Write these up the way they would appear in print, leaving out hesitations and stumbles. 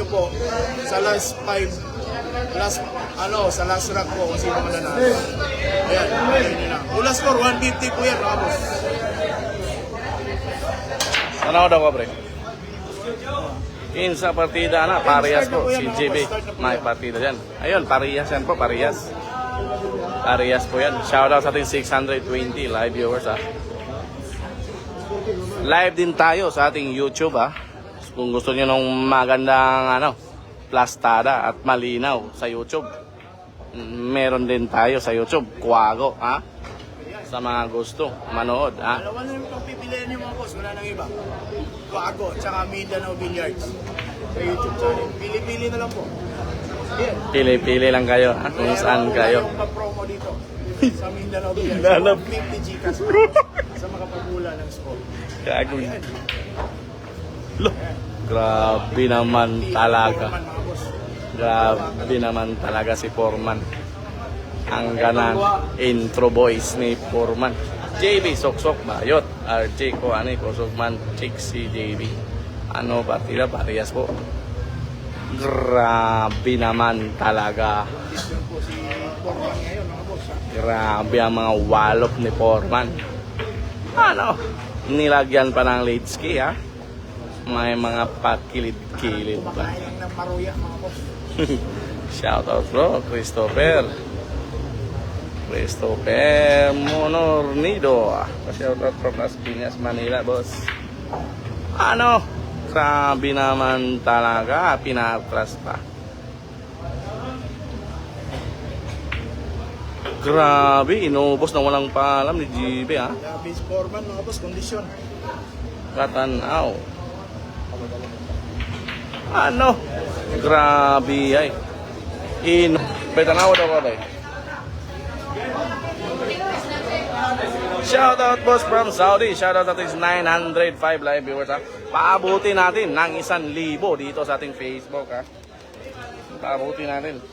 po sa last 5, sa last rack po kung sino mananalo. Ayan, ayan nyo na. Full score, 150 po yan, mga boss. Ano daw ka, pre? In sa partida na, parehas po, si JB. May partida dyan. Ayun, parehas yan po, parehas. Parehas po yan. Shoutout sa ating 620 live viewers, ha. Live din tayo sa ating YouTube, ha. Kung gusto niyo ng magandang, plastada at malinaw sa YouTube. Meron din tayo sa YouTube, Quago, ha. Sa mga gusto manood, ha. Dalawa na yung pagpipilian niyo, mga boss, wala nang iba. Quago, tsaka Mindanao Billiards sa YouTube channel. Pili-pili na lang po. Pili-pili lang kayo, ha? Kung saan kayo. Mayroon pa promo dito sa Mindanao Billiards. Mindanao. 50 Gcash sa makapagula ng score. Gagawin. Loh, grabe naman talaga. Foreman, mga boss. Grabe naman talaga si Foreman. Ang ganan intro voice ni Foreman. JB Soksok Bayot. RJ ko Kosogman Chick si JB. Ano partida parehas po. Grabe naman talaga. Yun po si Foreman ngayon, mga boss. Grabe ang mga walop ni Foreman. Nilagyan pa ng late ski, ha. May mga pakilid-kilid pa. Kumakain ng paruya, mga boss. Shoutout bro, Christopher Monornido. Shoutout from Las Piñas, Manila, boss. Sabi naman talaga, pinatras pa. Grabe, inubos na walang paalam ni GB, ha. Base Foreman, mga boss, kondisyon. Katanaw. Grabe ay. Betanaw daw ba? Shoutout boss from Saudi. Shoutout sa ating 905 live viewers, ha. Paabuti natin ng 1,000 dito sa ating Facebook, ha. Paabuti natin.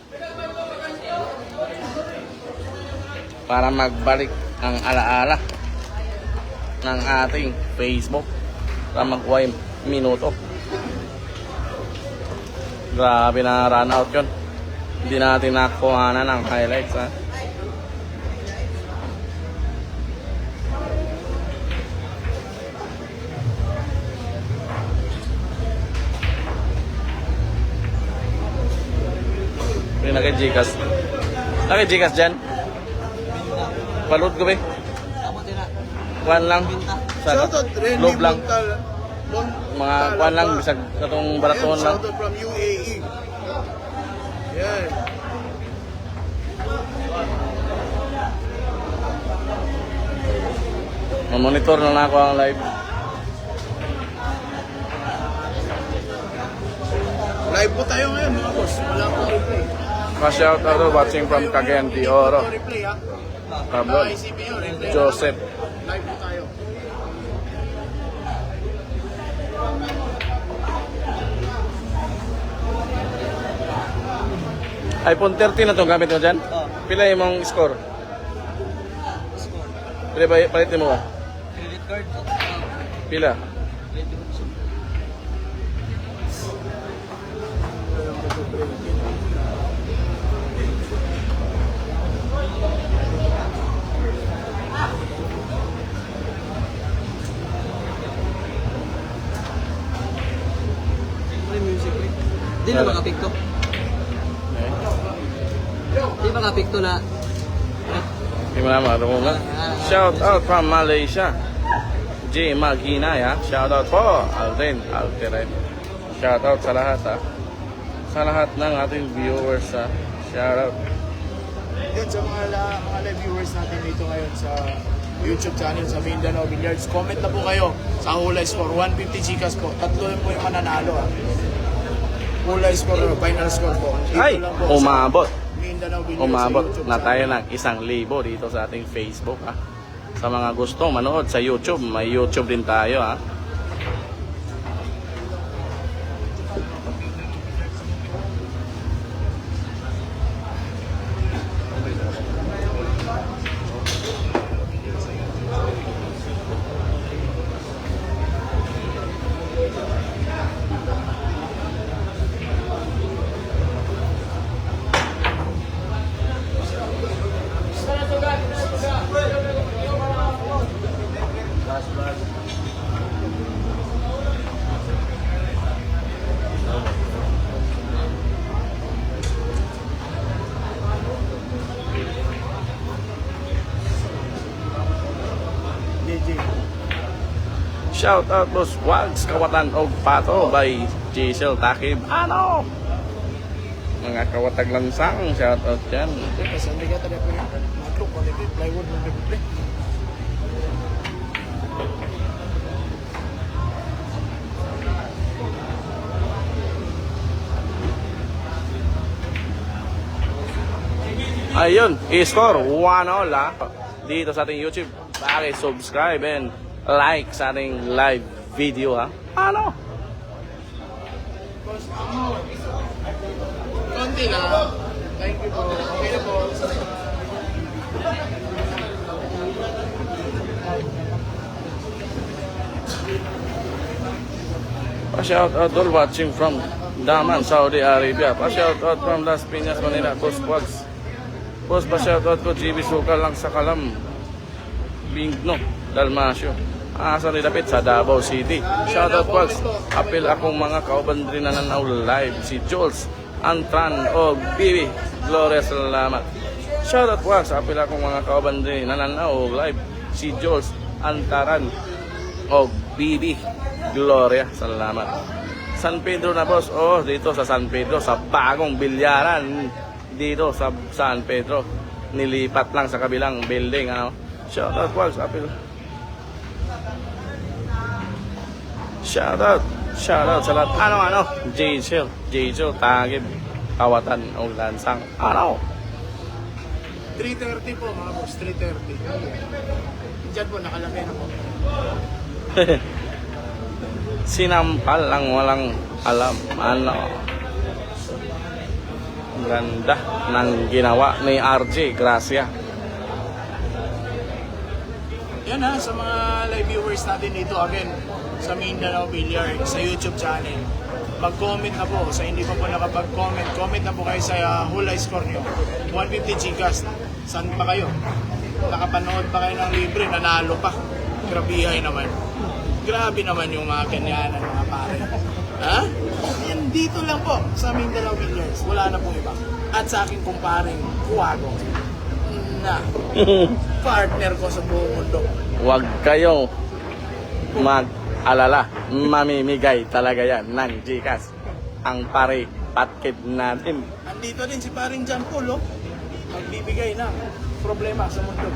Para magbalik ang alaala ng ating Facebook. Para magkuha yung minuto. Grabe na run out yun. Hindi natin nakuha ng highlights, ha. Naka-Gcash. Naka-Gcash dyan? Palud ko ba? Kuhan lang. Sa loob lang. Mga kuhan lang. Bisag katong baraton lang. Shoutout from UAE. Yan. Mamonitor na ako ang live. Live po tayo ngayon, mga boss. Wala pong replay. Pa-shout out watching from Cagayan de Oro. Replay, ha? Pablo. ICP yun, replay. Joseph. Live po tayo. iPhone 13 na itong gamit mo dyan? Pila yung mong score? Pila ba palitin mo ba? Credit card. Pila? Di na makapikto. Di makapikto na. Hindi mo naman, ano mo nga? Shout out from Malaysia. J. Maginaya. Shout out po. Alden Alteren. Shout out sa lahat, ha. Sa lahat ng ating viewers, ha. Shout out. Yan sa mga live viewers natin dito ngayon sa YouTube channel sa Mindanao Billiards. Comment na po kayo sa Hulay Score. 150 Gcash po. Tatlo yun po yung mananalo, ha. Hulay Score, final score po. Dito Ay, lang po sa umabot. Mindanao Billiards Umabot sa YouTube na tayo channel. ng 1,000 dito sa ating Facebook, ha. Sa mga gusto manood sa YouTube, may YouTube din tayo, ha. Shout out Boss Wags, Kawatan og Pato by Giselle Takib. Ano? Mga kawatag lansang, shout out dyan. Kasi hindi ka tadi punya makhluk quality plywood ng replay. Ayun, i-score 1-all dito sa ating YouTube. Paki-subscribe and like sa ating live video ha. Ano? Konti lang. Thank you po. Okay na po. Pa-shout out all watching from Daman, Saudi Arabia. Pa-shout out from Las Piñas, Manila. Boss Wags. Boss, pa-shout out ko GB Sukal lang sa Kalam. Bingno, Dalmasyo. Asa nilapit sa Davao City. Shout out Wags. Apil akong mga kaubandri na nanaw live. Si Jules, Antran o Bibi. Gloria, salamat. Shout out Wags. Apil akong mga kaubandri na nanaw live. Si Jules, Antaran o Bibi. Gloria, salamat. San Pedro na boss. Oh, dito sa San Pedro, sa bagong bilyaran. Dito sa San Pedro. Nilipat lang sa kabilang building. Ano? Shout out, Wags. Apil. Shout out sa lahat. Ano? Giselle, Tagib, Kawatan, o Lansang. Ano? 3:30 po mga boss, 3:30. Diyan po nakalagay na po. Sinampal lang walang alam. Ano? Ganda ng ginawa ni RJ Gracia. Yan ha, sa mga live viewers natin dito again sa Mindanao Billiard, sa YouTube channel. Mag-comment na po. Sa hindi pa po nakapag-comment, comment na po kayo sa hula score nyo. 150 Gcash. Saan pa kayo? Nakapanood pa kayo ng libre, nanalo pa. Grabihay naman. Grabe naman yung mga ganyanan, mga pare. Ha? Yan dito lang po sa Mindanao Billiards. Wala na pong iba. At sa aking kumparing Kuwago na partner ko sa buong mundo. Huwag kayong mag-alala. Mamimigay talaga yan ng Gcash. Ang pare patkid natin. Andito din si paring John Paul, oh. Magbibigay ng problema sa mundo.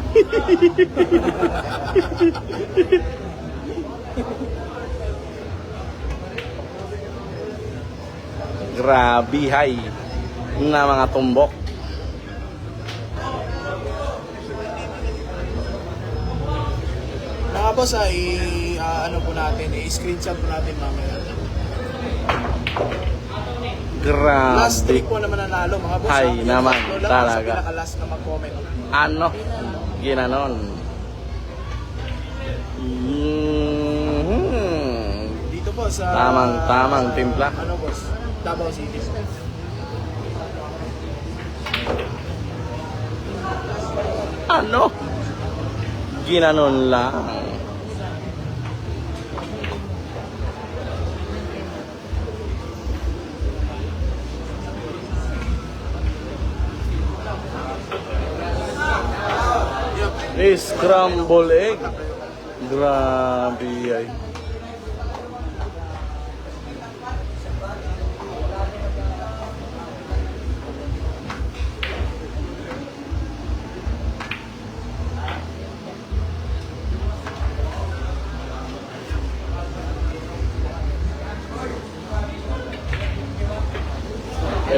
Grabihay na mga tumbok. Mga boss, ano po natin, i-screenshot po natin mamaya. Grabe. Last trick po naman nanalo, mga boss. Ay, Yung naman, tatlo lang talaga. Sa pinaka-last na mag-comment. Ano? Ginanon. Dito po sa... Tamang timpla. Ano boss? Davao City. Ano? Ginanon lang. Scramble egg. Grabe ay.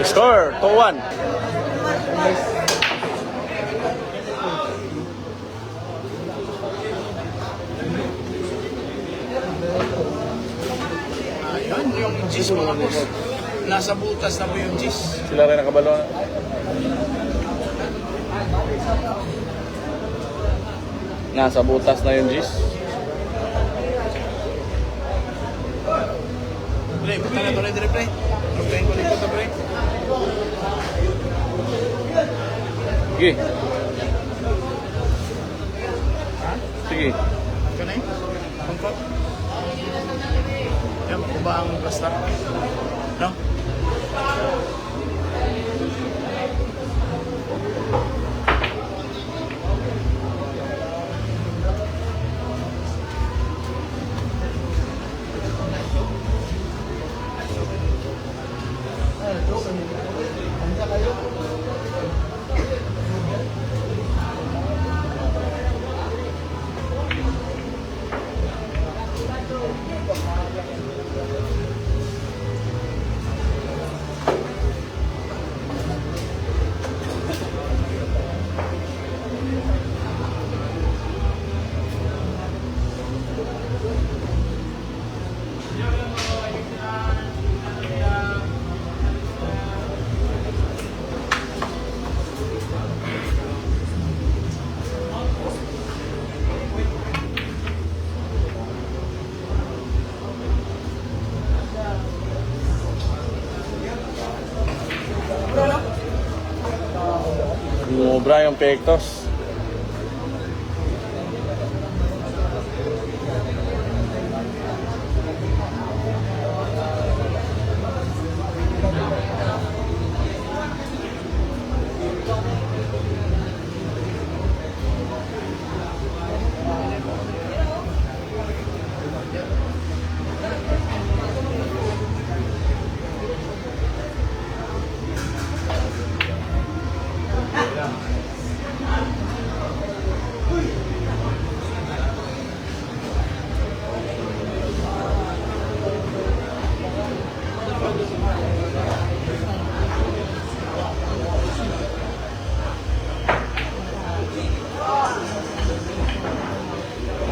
Score 2-1. Ayun, yung gis mga boss. Nasa butas na po yung gis. Sila rin nakabalo. Nasa butas na yung gis. Pre, punta na tuloy dire, pre. Pagkain ko dito, pre. Sige. Sige. Ika na yun? Pangkot? Yan, kung ba ang basta? No? Mubra yung pektos.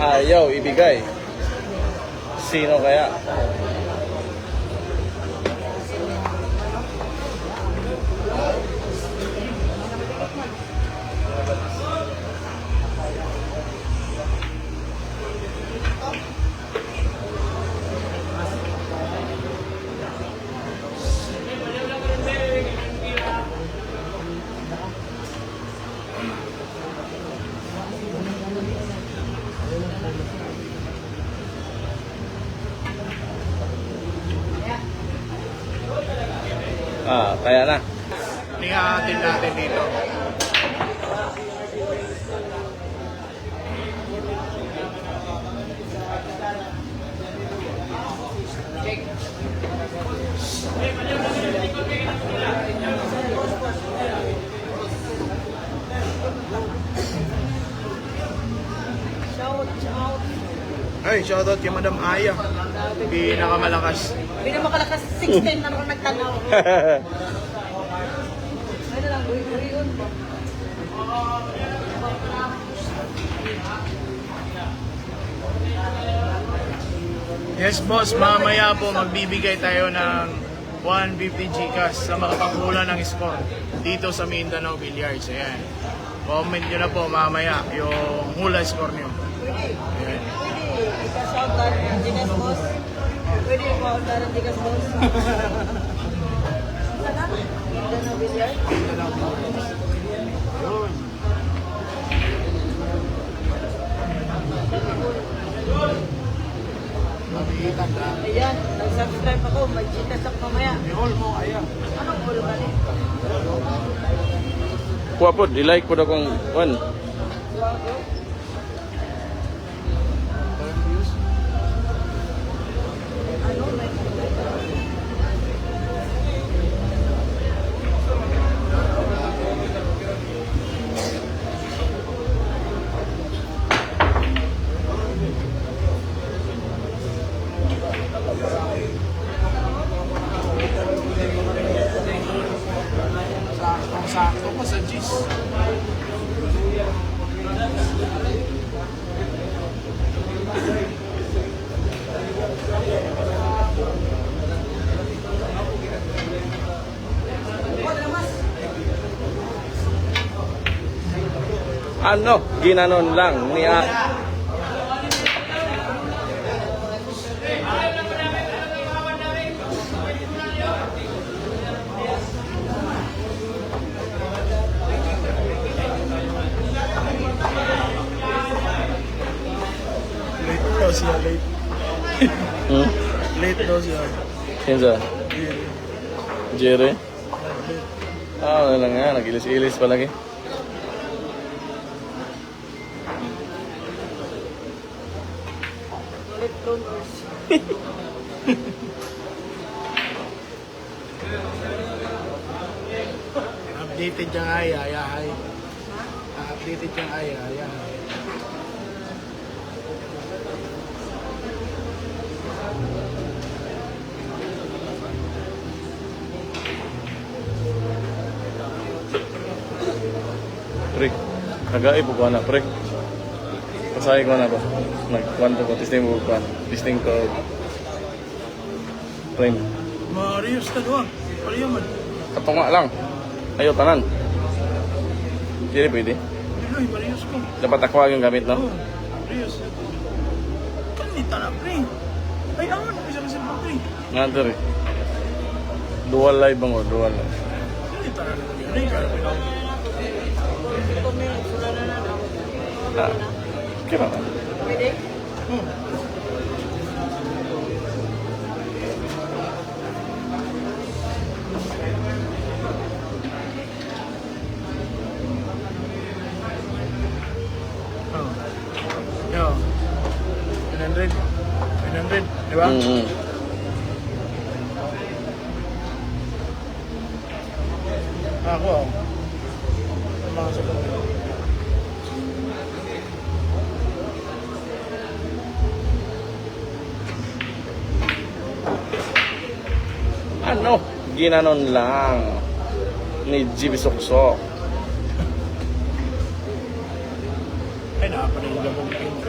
Ayaw ibigay. Sino kaya? Kaya na. Nihahatin natin dito. Ay, shoutout kay Madam Aya. Pinakamalakas. Pinamakalakas 16 na rin nagtanaw. Ano lang, buhay yun. Yes boss, mamaya po magbibigay tayo ng 150 Gcash sa makapanghula ng score dito sa Mindanao Billiards. Ayan. Comment nyo na po mamaya yung hula score nyo. Ayan. Pwede, ika-shout out ng Gigas Boss. Pwede ika-shout out ng Gigas Boss. Sana? Mindanao Billiard? Yun. Mabihitan ka. Ayan, nag-subscribe ako. May Gcash ako mamaya. I-hold mo, Aya. Anong ulo ka rin? Kuha po, i-like po na kung one. Ano? May Sakto pa sa G's. Ano? Ginanon lang niya. Late daw siya, late. Late daw siya. Kinsa? Jerry? Wala lang nga. Nag-ilis-ilis pa lagi. ulit donors. Updated yung ay. Updated yung ay. Pre, nag-aipo ko na, pre. Pasahe ko na ba? Nag-kwanto ko, testing ko pa. Testing ko. Frame. Marius na doon. Paliyo man. Katunga lang. Ayaw, tanan. Hindi pwede. Ay, Marius ko. Dapat ako yung gamit, no? Oh, Marius. Kanita na, pre. Ay, aman. Bisa kasi pa, pre. Nga, pre. Dual live bang o? Dual live. Kanita na. Ay, karapin ako. Ah, kira na. Pwede? Yo. 100. 100. Di ba? Ako. Mga sa Ano? Ginanon lang ni GB Soksok. Ay, nakapanila na pong pink.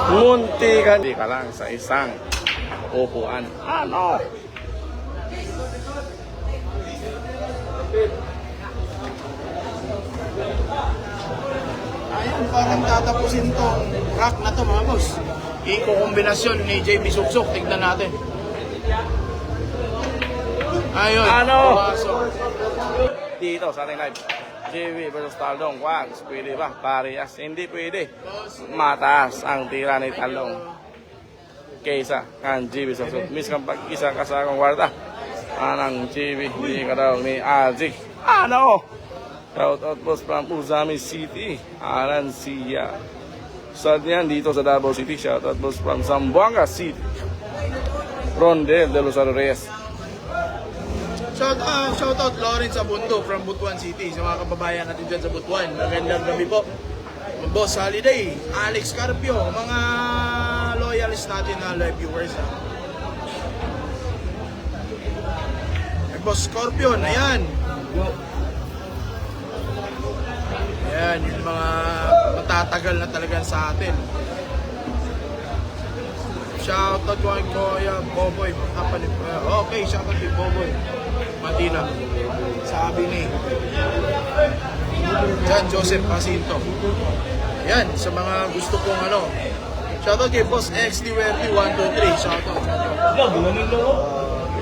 Munti ka lang sa isang upuan. Ano? Ayan, parang tatapusin tong rack na to mga boss. Iko-kombinasyon ni JB Suksok. Tignan natin. Ayun. Ano? Pasok. Dito sa ating live. JB versus Taldong. Wags, pwede ba? Parehas. Hindi pwede. Mataas ang tira ni Taldong kaysa kan JB Suksok. Miskan pag isa ka sa akong warta. Anang JB, hindi ka daw ni Azik. Ano? Shout out boss from Uzami City. Alan Siya. Sad niyan dito sa Davao City. Shout out boss from Zamboanga City. Rondel de los Reyes. Shout out Lawrence Abundo from Butuan City. Sa mga kababayan natin dyan sa Butuan. Magandang gabi po. Boss Holiday, Alex Carpio, mga loyalists natin na live viewers. Boss Scorpion, ayan. Ayan, yung mga matatagal na talaga sa atin. Shoutout ko kay Kuya Boboy. Okay, shoutout kay Boboy Matina. Sabi ni John Joseph Jacinto. Ayan, sa mga gusto kong ano. Shoutout kay Boss XDWRT123. Shoutout.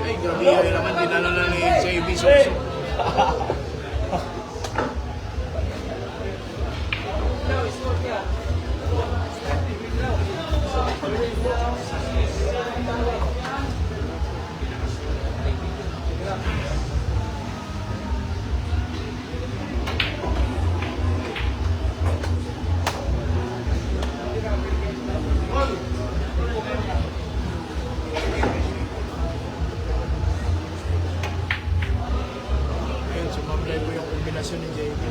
Ay, gabi ay naman dinala na ni JB Soso. Ayun, sumamlay ko yung kombinasyon ni JB.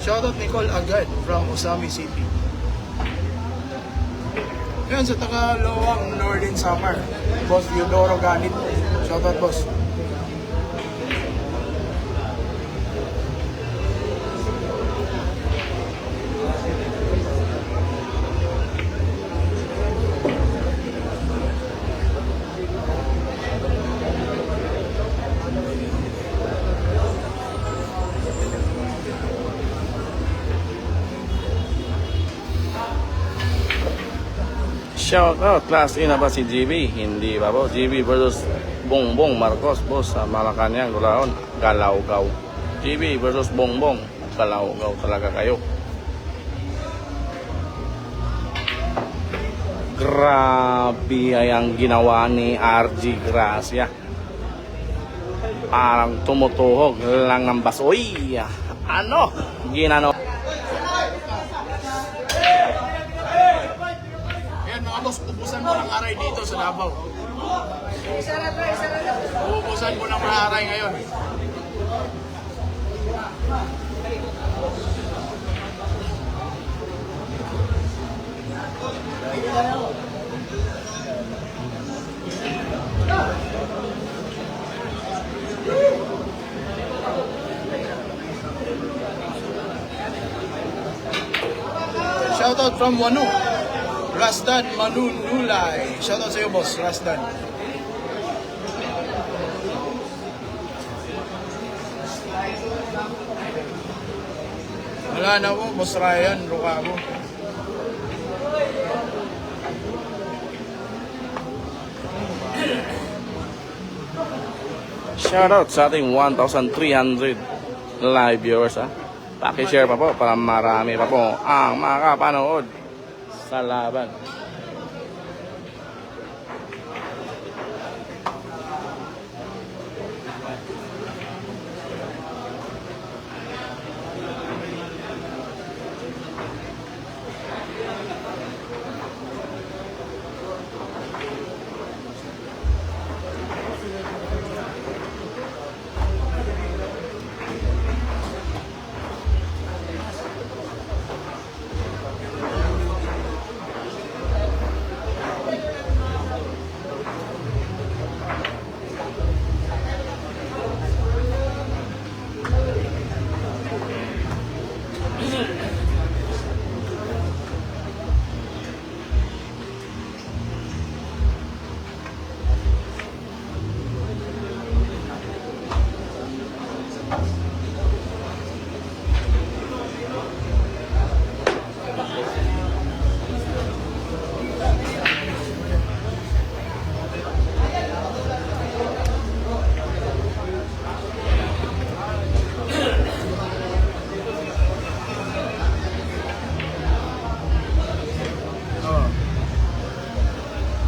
Shoutout Nicole Agad from Usami City. Yan sa Tagalawang Northern Samar. Boss Theodoro Ganit. Shoutout boss. Shout out, class A na ba si GB? Hindi pa po. GB versus Bongbong Marcos, boss, sa Malacanang, Gulaon. Galaw-gaw. GB versus Bongbong. Galaw-gaw talaga kayo. Grabe ay ang ginawa ni RG Gracia. Parang tumutuhog lang ng basoy. Ano? Ginano? Ayan mga boss, ubusan mo ng aray dito sa Davao. Ubusan mo ng mga aray ngayon. Shoutout from Wanu. Rasdan Manunulay. Shoutout sa iyo, boss. Rasdan. Wala na po, boss Ryan, Rukago. Shoutout sa ating 1,300 live viewers, ha. Paki-share pa po para marami pa po ang makapanood sa laban.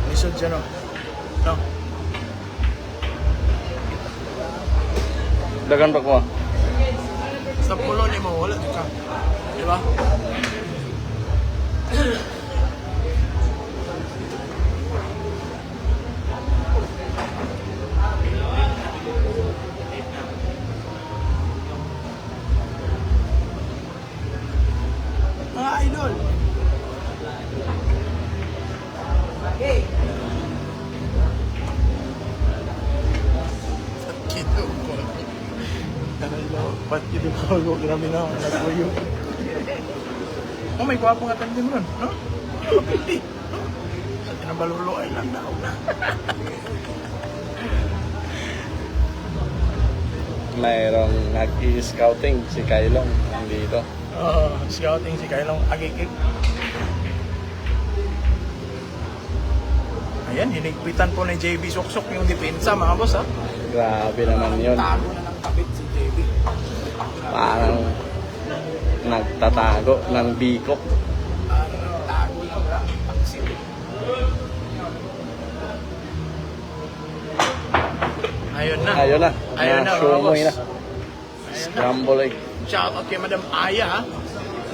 Lisod siya, no? No? Dagan pa ko, ha. Sa pulo ni mo, wala ka. Di ba? Mga idol. Kito ko. Hello, ba't kito ko? Grabe na, nagpuyo. Oh, may gwapo nga tanda mo nun, no? Hindi. Sa tinabalulo ay lang daw na. Mayroong nag-i-scouting si Kailong dito. Scouting si Kailong Agikik. Ayan, hinigpitan po ni JB Suksok yung depensa, mga boss, ha? Grabe naman yun. Tago na ng kapit si JB. Parang nagtatago ng bikok. Tago lang na. Taksil. Ayun na. Ayun na. Ayun na, mga Shumoy na. boss. Ayun na. Scramble egg. Shoutout kay Madam Aya, ha?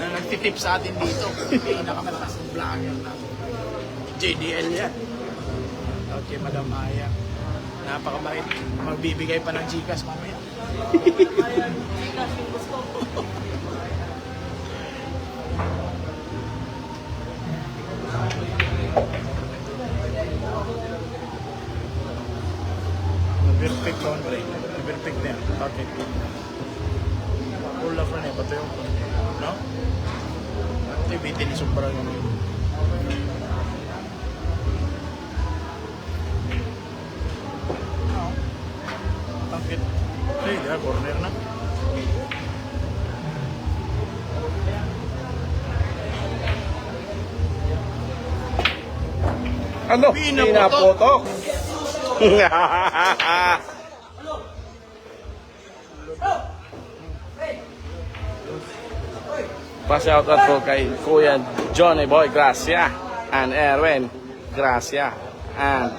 Na nagtitip sa atin dito. Pinakamalakas ng vlogger na. JDL yan. Shoutout kay Madam Aya. Napakabait. Magbibigay pa ng Gcash mamaya. Perfect laundry. Perfect na yan. Okay. Full of na eh. Bato yung... No? Activity ni Sobra yung... No? Bakit? Ay, di corner na. Ano? Pinaputok. Pa-shoutout po kay Kuya Johnny Boy Gracia and Erwin Gracia and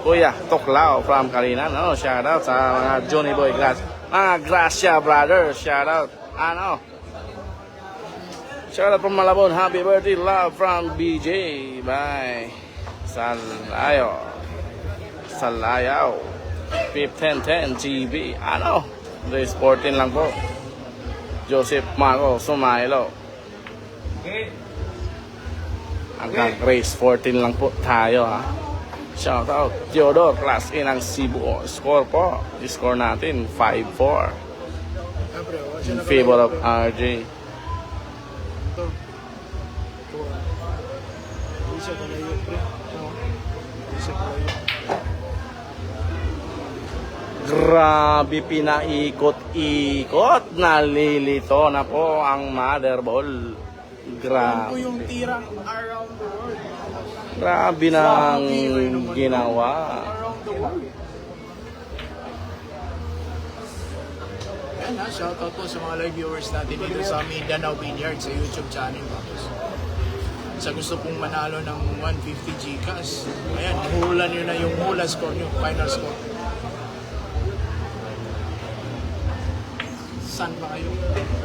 Kuya Toklao from Kalinan. Ano, shoutout sa mga Johnny Boy Gracia. Mga Gracia brothers, shoutout. Ano? Shoutout from Malabon. Happy birthday, love from BJ. Bye. Salayaw. 1510 GB. Ano? Race 14 lang po. Joseph Marco Sumailo. Hanggang race 14 lang po tayo ha. Shout out Theodore Class A ng Cebu. Score po. Score natin 5-4 in favor of RJ. Ito. Hindi siya kalayo, pre. Hindi siya kalayo. Grabe, pinaikot-ikot. Nalilito na po ang mother ball. Yan po Grabe. yung tirang around the world. Grabe nang ginawa. Around the world. Yan ha, shoutout po sa mga live viewers natin dito sa Mindanao Vineyard sa YouTube channel. Sa gusto pong manalo ng 150 Gcash, ayan, hula nyo na yung hula score nyo, final score. Saan ba kayo?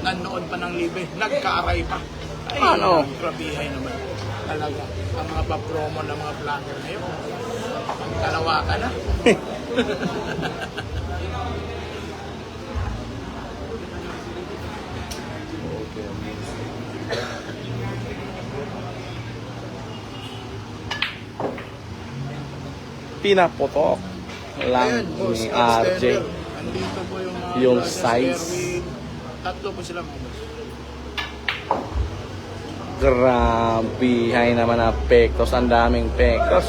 Nanood pa ng libre, nagkaaray pa. Ay, Ano? grabihay naman. Talaga, ang mga pa-promo ng mga vlogger ngayon. Ang kalawakan na. Pinaputok lang Ayan, boss, ni RJ. Andito po yung mga Yung brothers size. Erwin. Tatlo po sila mga boss. Grabe, hay naman na pektos. Ang daming pektos.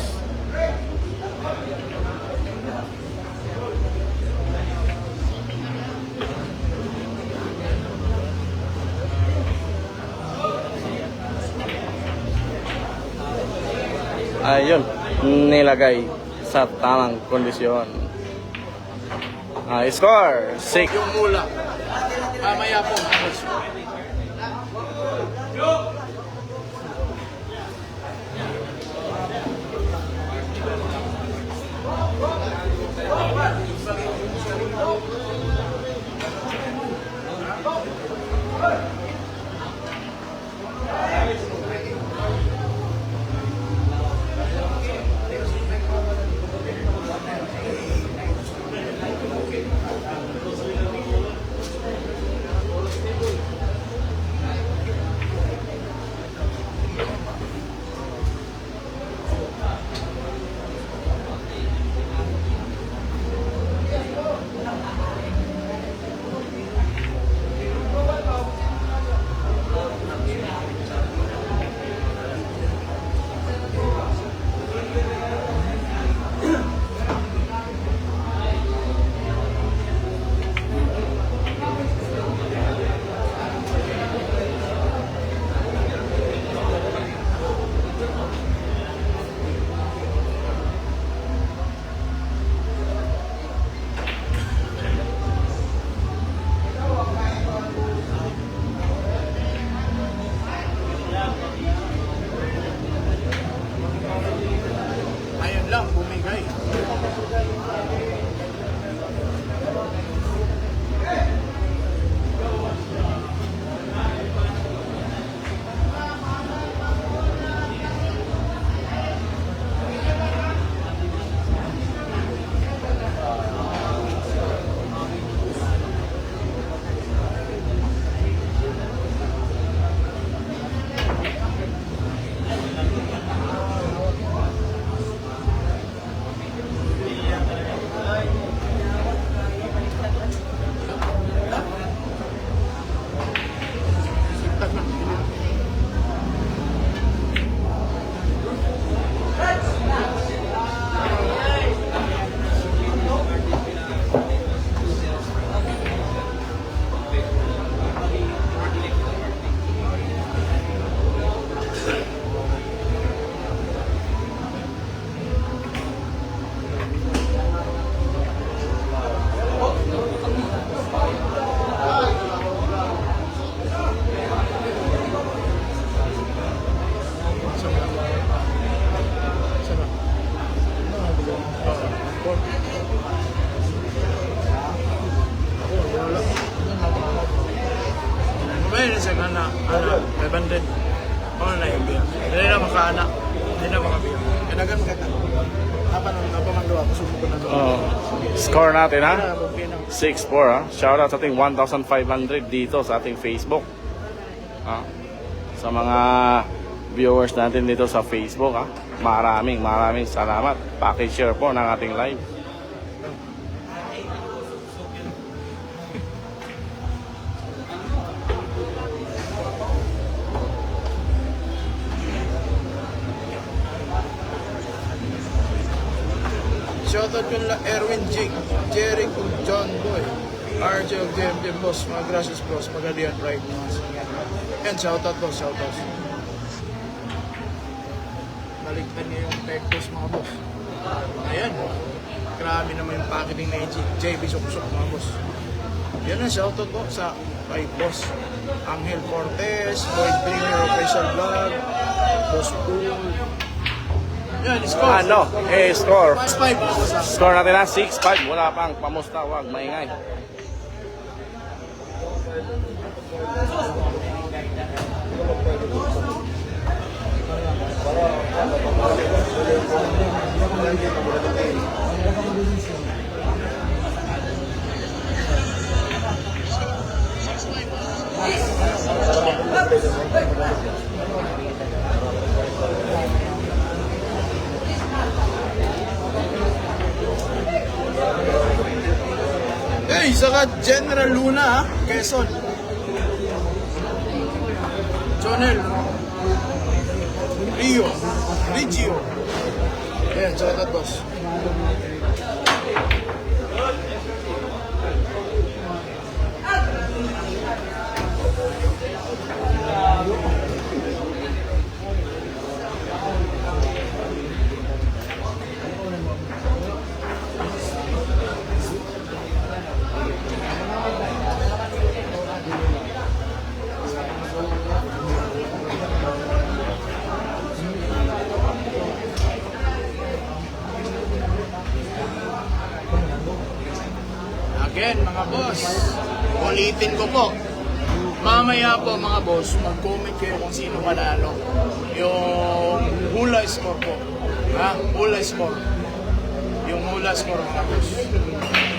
Ayun, nilagay sa tamang kondisyon. Score 6. Yung mula. Mamaya po mga boss. Ano, 500. Online biya. Hindi na makaanak. Hindi na makabiya. Kanagan ka ta. Napamanduwa ko, sumo ko na doon. Oh. Score natin ha? Okay na. 6-4 ha. Shoutout sa ating 1,500 dito sa ating Facebook. Ha? Sa mga viewers natin dito sa Facebook ha. Maraming salamat. Paki-share po ng ating live. Shoutout ko nila Erwin Jake, Jerry kung John Boy, RJ of JMJ Boss, mga gracias boss, magalian right mga sinyan. Yan, shoutout boss, shoutout. Baligtan niya yung pectos mga boss. Ayan, grabe naman yung packaging na yung JB Suksok mga boss. Yan na, shoutout po sa kay boss Angel Cortez, Boyd Dreamer Official Vlog, Boss Pool. Yan, score. Ano? Score. 5-5 boss. Score natin na 6-5. Wala pang pamusta. Huwag maingay. Hey, saka General Luna ha, Quezon. Jonel. Regio. Ayan, shoutout boss. Again, mga boss, ulitin ko po. Mamaya po mga boss, mag-comment kayo kung sino manalo. Yung hula score po. Ha? Hula score. Yung hula score mga boss.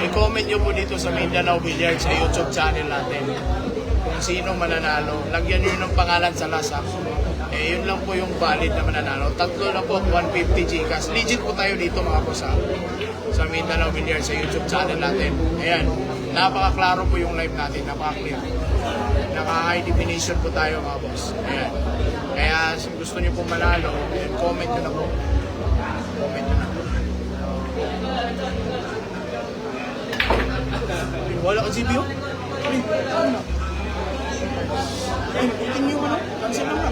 I-comment nyo po dito sa Mindanao Billiards sa YouTube channel natin. Kung sino mananalo. Lagyan nyo ng pangalan sa lasa. Yun lang po yung valid na mananalo. Tatlo na po, 150 Gcash. Legit po tayo dito mga boss ha. Sa Mindanao Billiards sa YouTube channel natin. Ayan, napaka-klaro po yung live natin, napaka-clear. Naka-high definition po tayo mga boss. Ayan. Kaya kung gusto nyo po manalo, ayan, comment nyo na po. Comment nyo na. Wala ka GPO? Ay, continue mo na. Cancel lang na.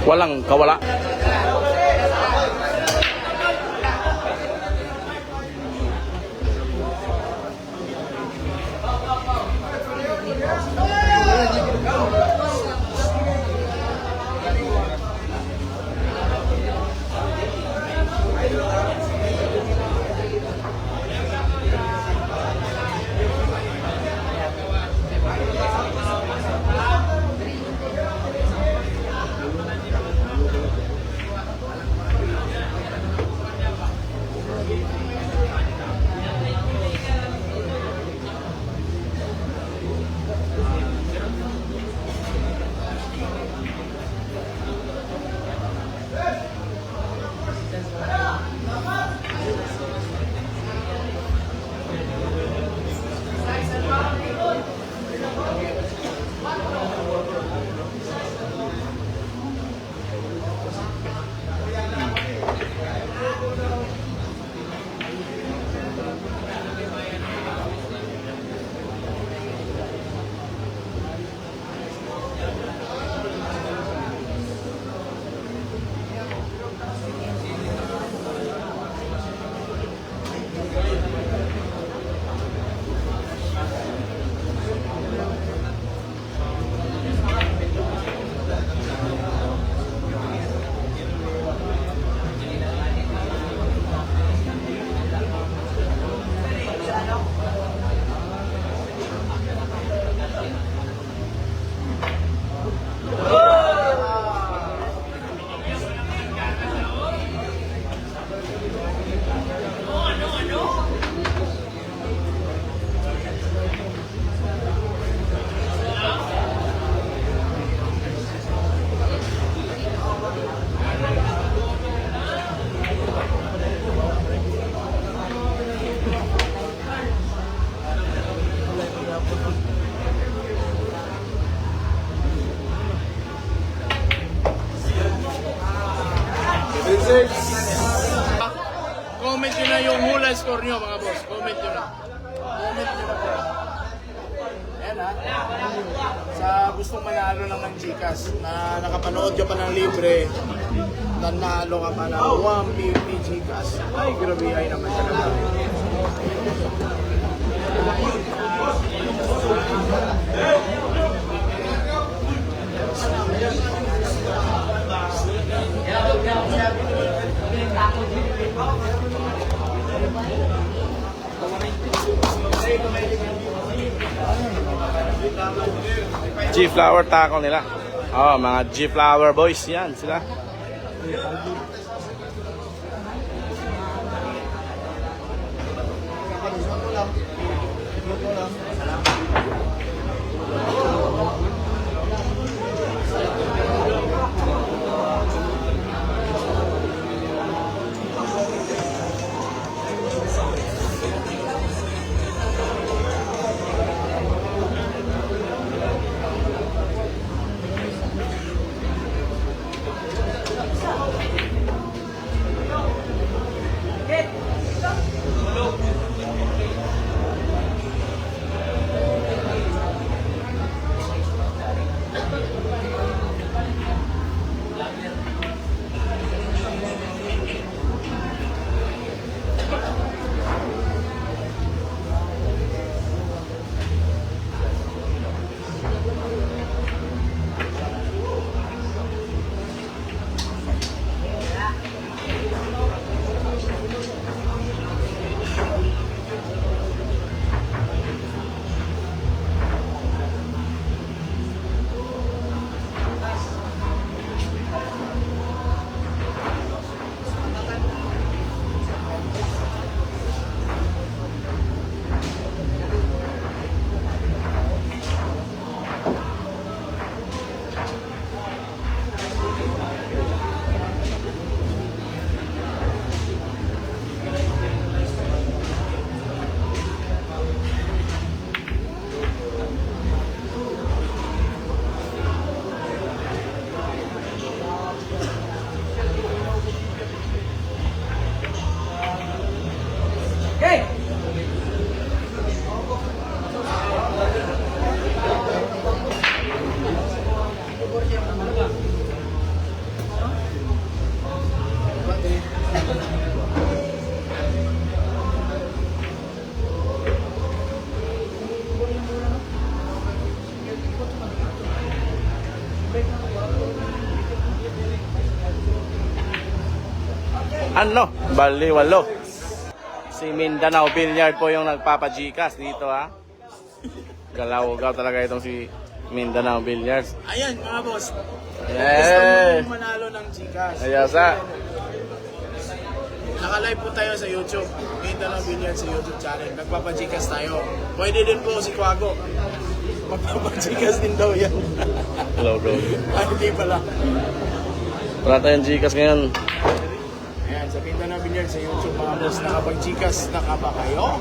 Walang kawala. Comment nyo na yung hula score nyo mga boss. Comment nyo na. Comment nyo na po. Ayan ha. Sa gustong manalo lang ng Gcash na nakapanood ka pa ng libre, nanalo ka pa ng 150 Gcash. Ay, grabe ay naman talaga. G-Flower tackle nila. Oh, mga G-Flower boys yan sila. Ano? Baliwalo. Si Mindanao Billiard po yung nagpapa-Gcash dito ha. Galaw-gaw talaga itong si Mindanao Billiard. Ayan mga boss. Yeah. Gusto mo manalo ng Gcash. Ayasa. Naka-live po tayo sa YouTube. Mindanao Billiard sa YouTube channel. Nagpapa-Gcash tayo. Pwede din po si Quago. Magpapa-Gcash din daw yan. Hello, Hindi pala. Wala tayong Gcash ngayon. Ayan, sa Mindanao Billiard sa YouTube mga boss. Nakapag-Gcash na ka ba kayo?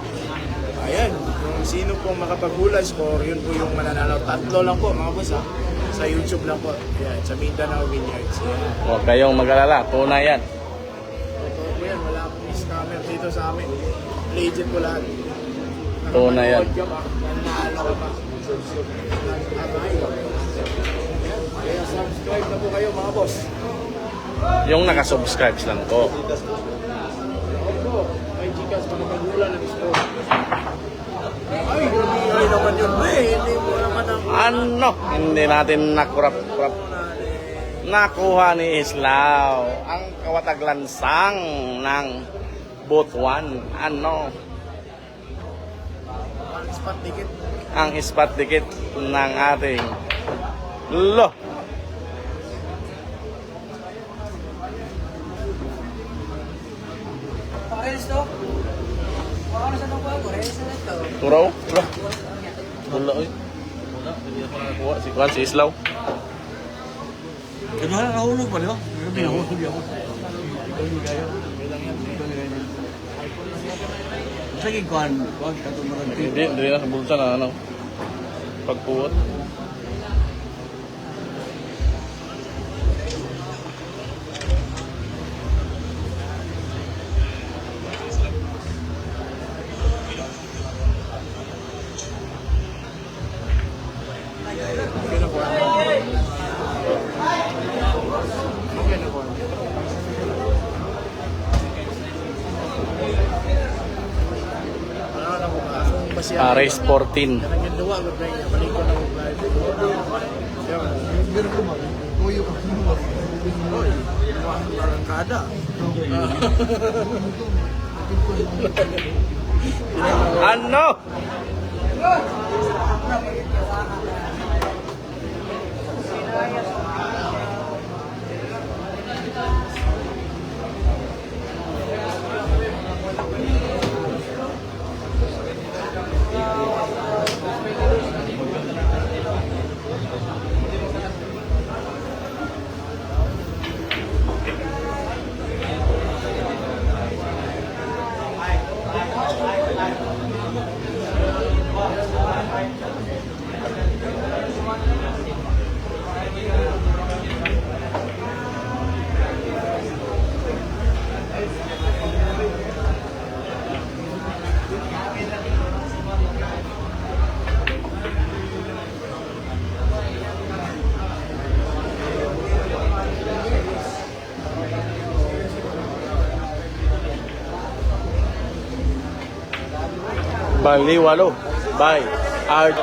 Ayan, yung sino pong makapag-hula score, yun po yung mananalo. 3 lang po mga boss ha. Sa YouTube lang po. Ayan, sa Mindanao Billiards. Ayan. Huwag kayong mag-alala. Tunay yan. Totoo po yan, wala pong scammer dito sa amin. Legit po lahat. Tunay yan. Nakapanood ka ba? Nanalo ka ba? Kaya subscribe na po kayo mga boss. Yung nakasubscribe lang po. Opo, may Gcash makapag-hula ng score. Ay naman yun ba eh. Hindi mo naman ang... Ano? Hindi natin nakurap-kurap. Nakuha ni Islaw ang kawataglansang ng Butuan. Ano? Ang spot ticket. Ang spot ticket ng ating Lo. Pares to? Baka na sa nung bago, Pares na to. Turaw? Wala. Wala oy. Wala. Hindi ako nakakuha. Si Juan, si Islaw. Ito na nahulog pa, di ba? Hindi ako. Sige, kuhan. Kuhan, katumaran. Hindi na sa bulsa na ano. Pagpuot. Okay na po. Okay na po. Ano na po ba? Ang basihan. Race 14. Karang yung duwa, gagawin niya. Balik ko na po ba? Meron ko ba? Tuyo ka. Oy, parang kada. Ano? Baliwalo. By Art.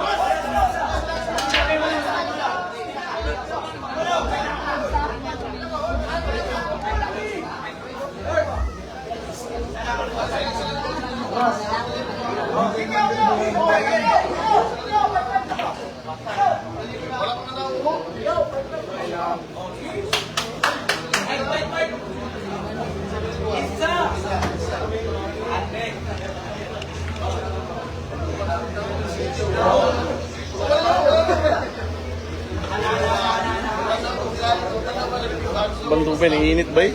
Bandung pa, init ba eh?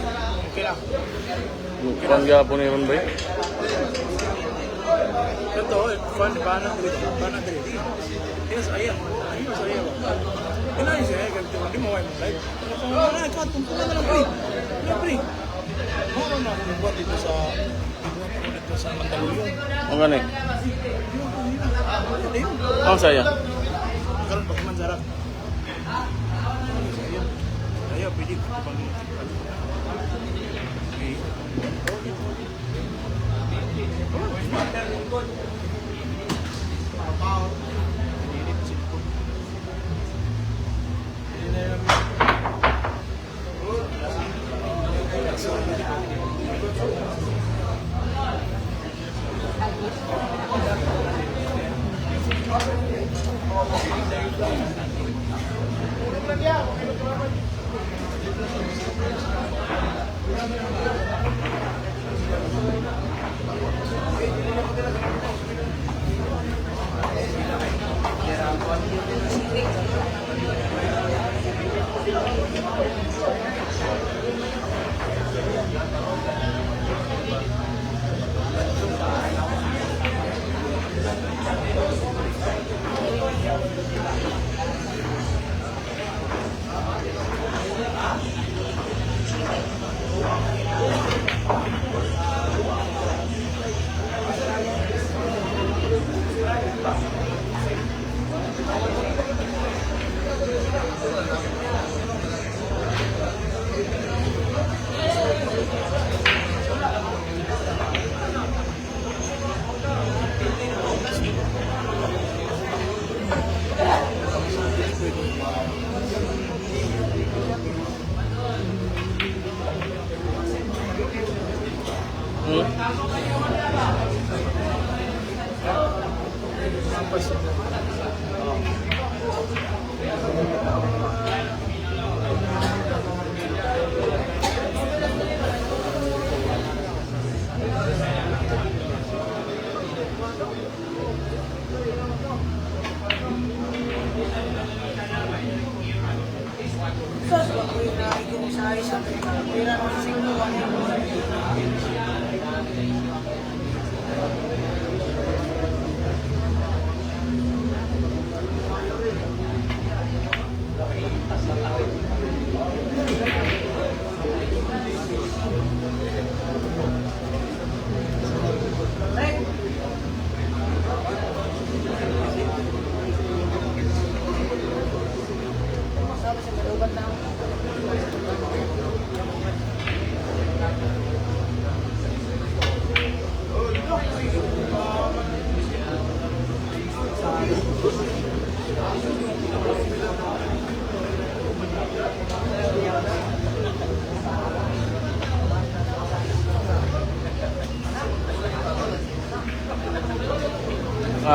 Okay lang. Kuhan gapon na yun ba eh? Ito, fun, banat rin. Banat rin. Yes, ayan. Ayun, sa ayan. Kinain siya, ganito. Hindi mo kayo mag-live. Ikaw, tumpulan na lang, pre. Ano, pre? Ano na ako nagbuhat dito sa Mandaluyong. Ang gani? Ano yun? Ang saya? Karoon pa kumansarap. Ayaw, pwede. Okay.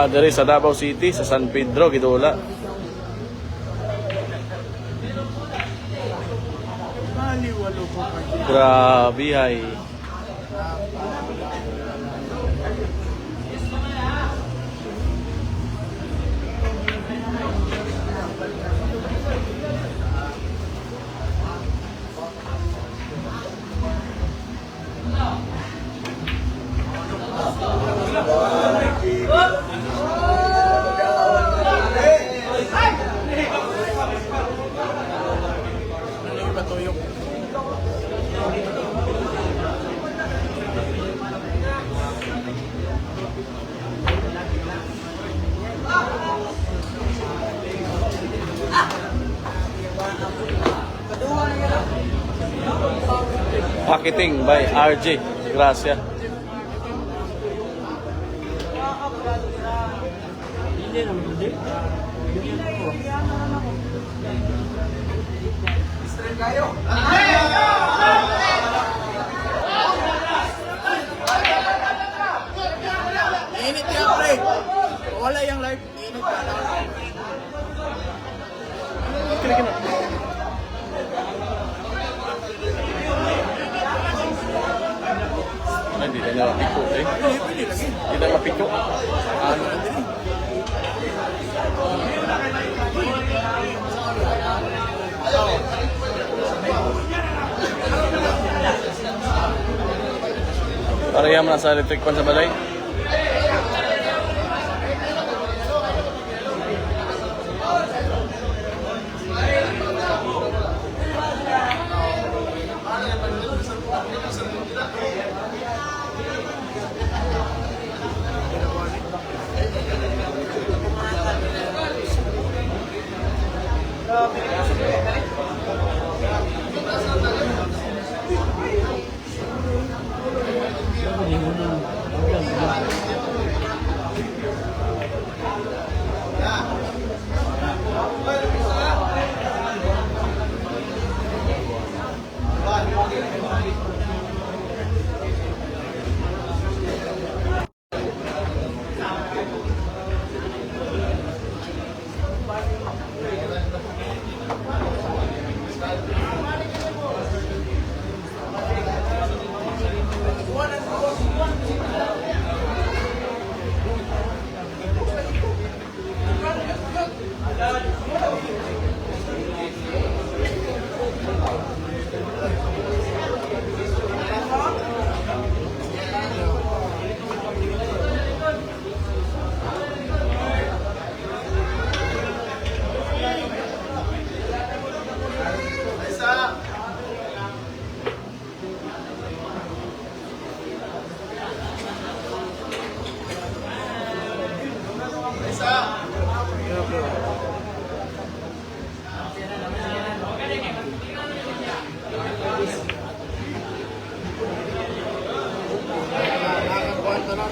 Diri sa Davao City, sa San Pedro, Gidula. Maliwalo po pa. Grabe ay. Ano yung batuyok? Marketing by RJ Gracia. Hindi naman, hindi. Init niya, pre. Wala yung live. Init ka na. Ay, hindi na mapiko eh. Pili lagi. Hindi na mapiko. Ano na din. Para yaman na sa electric pan sa balay. Ayan po. Nakakwanta lang.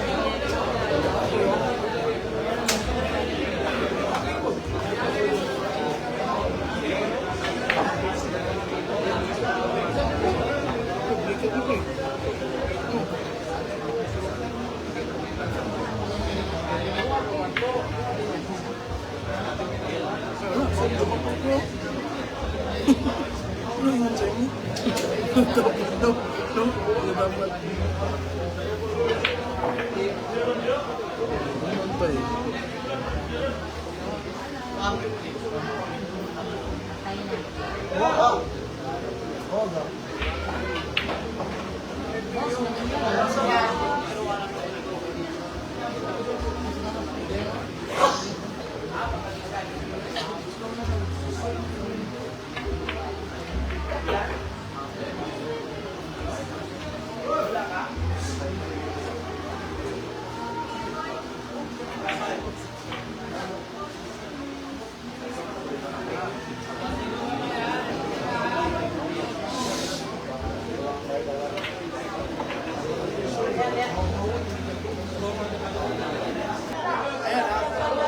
Ayan ha,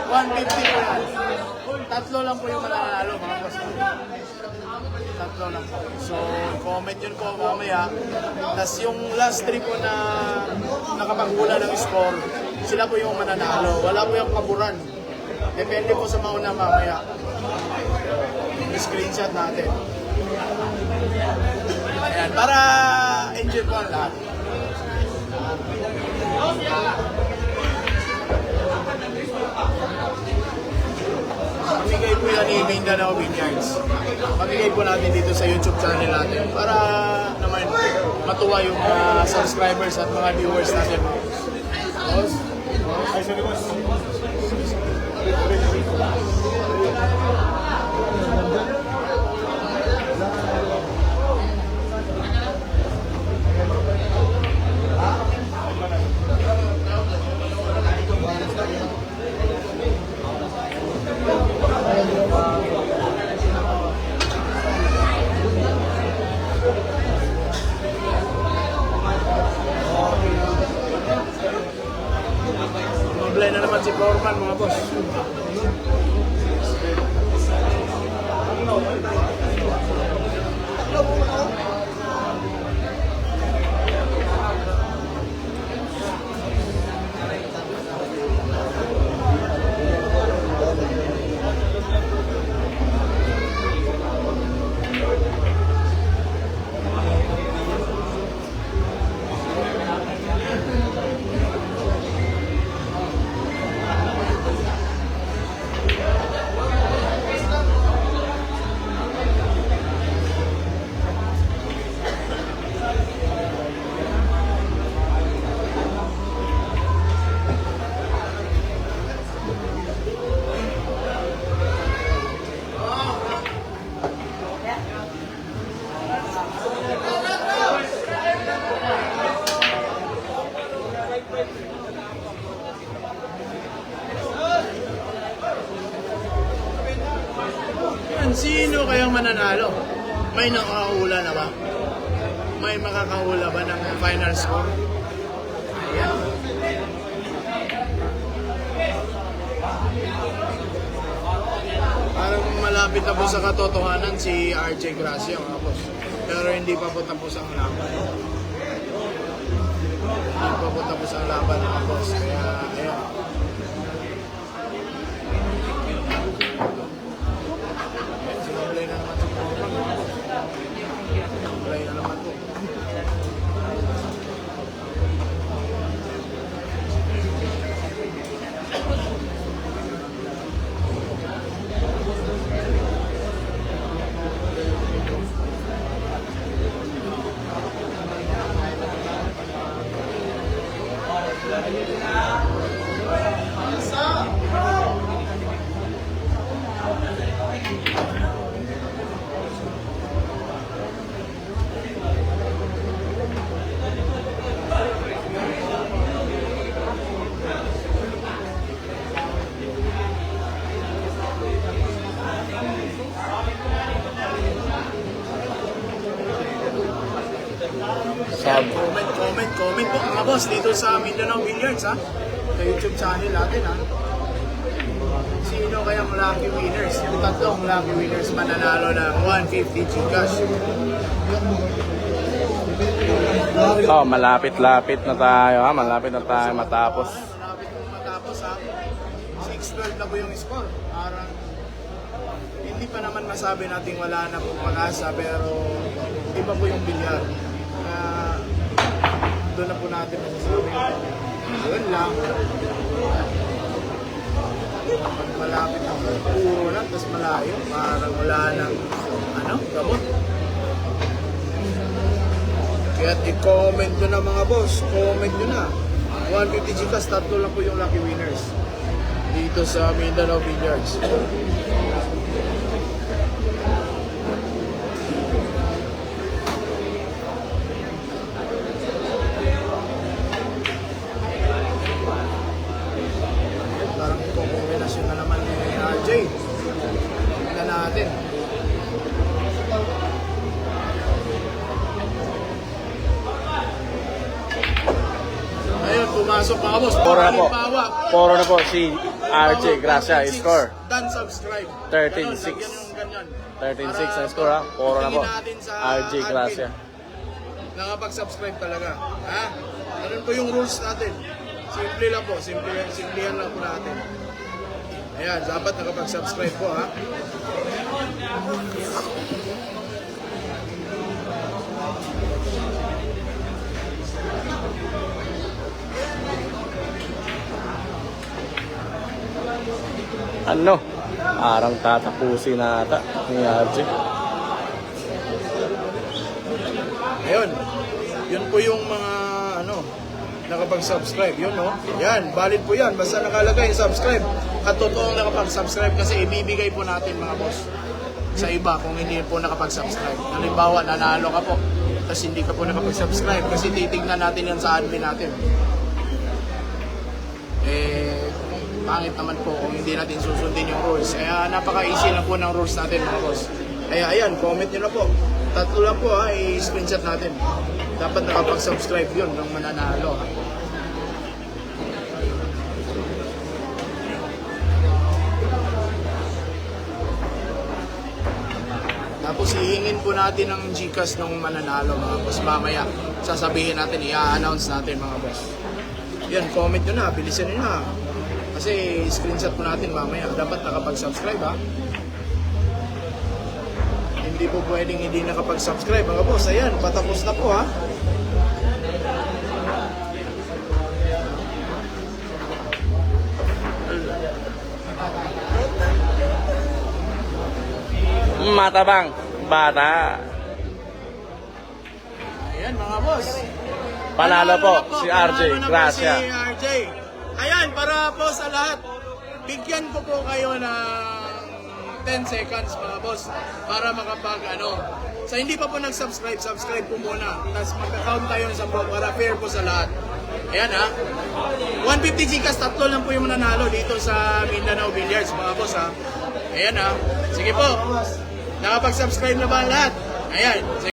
150 po yan. Tatlo lang po yung mananalo mga boss. Tatlo lang po. So, comment yun po mamaya. Tapos yung last 3 po na nakapaghula ng score, sila po yung mananalo. Wala po yung kaburan. Depende po sa mauna mamaya. Screenshot natin. Ayan, para enjoy po ang lahat. Pamigay po yan ni Mindanao Vineyards. Pamigay po natin dito sa YouTube channel natin para naman matuwa yung mga subscribers at mga viewers natin. Boss? Ay, sorry boss. Mablay na naman si Foreman mga boss. Sino kayang mananalo? May nakakahula na ba? May makakahula ba ng final score? Ayan. Parang malapit na po sa katotohanan si RJ Gracia mga boss. Pero hindi pa po tapos ang laban. Hindi pa po tapos ang laban mga boss. Kaya ayan. Sinumblay na naman si Foreman. Sinumblay na naman po. comment po mga boss dito sa Mindanao Billiards ha. Sa YouTube channel natin ha. Sino kayang lucky winners? Yung tatlong lucky winners mananalo ng 150 Gcash. Oh, malapit-lapit na tayo ha. Malapit na tayo matapos. Malapit pong matapos ha. 6-12 na po yung score. Parang hindi pa naman masabi natin wala na po pag-asa pero iba po yung bilyar. Doon na po natin masasabi. Doon lang. Pag malapit ang puro lang, tapos malayo, parang wala nang gamot. Kaya i-comment nyo na mga boss, comment nyo na. 150 Gcash, tatlo lang po yung lucky winners dito sa Mindanao Billiards. Parang kombinasyon na naman ni RJ. Tignan natin. Ayun, pumasok mga boss. Puro na po. Halimbawa, Puro na po si RJ Gracia. Score. Dan subscribe. 13-6. Ganyan. 13-6 ang score ha. Puro na po. Tingin natin sa RJ Gracia. Nakapag-subscribe talaga. Ha? Ganun po yung rules natin. Simple lang po. Simplihan lang po natin. Ayan, dapat nakapag-subscribe po ha. Ano? Parang tatapusin na ata ni RJ. Ayun. Yun po yung mga nakapag-subscribe. Yun no. Yan, valid po yan. Basta nakalagay subscribe. Katotoong nakapag-subscribe kasi ibibigay po natin mga boss sa iba kung hindi po nakapag-subscribe. Halimbawa, nanalo ka po. Tapos hindi ka po nakapag-subscribe kasi titignan natin yan sa admin natin. Pangit naman po kung hindi natin susundin yung rules. Kaya napaka-easy lang po ng rules natin mga boss. Kaya ayan, comment nyo na po. Tatlo lang po ha, i-screenshot natin. Dapat nakapag-subscribe yun ng mananalo ha. Tapos hihingin po natin ng Gcash ng mananalo mga boss. Mamaya sasabihin natin, i-announce natin mga boss. Yan, comment nyo na, bilisan nyo na. Kasi screenshot po natin mamaya. Dapat nakapag-subscribe ha. Hindi po pwedeng hindi nakapag-subscribe mga boss. Ayan, patapos na po ha. Matabang bata. Ayan mga boss. Panalo po si RJ Panalo na po Gracia. si RJ. Ayan, para po sa lahat, bigyan ko po kayo ng 10 seconds mga boss para sa hindi pa po nag-subscribe, subscribe po muna. Tapos magka-count tayo sa buo para fair po sa lahat. Ayan ha. 150 Gcash, tatlo lang po yung mananalo dito sa Mindanao Billiards mga boss ha. Ayan ha. Sige po. Nakapag-subscribe na ba ang lahat? Ayan.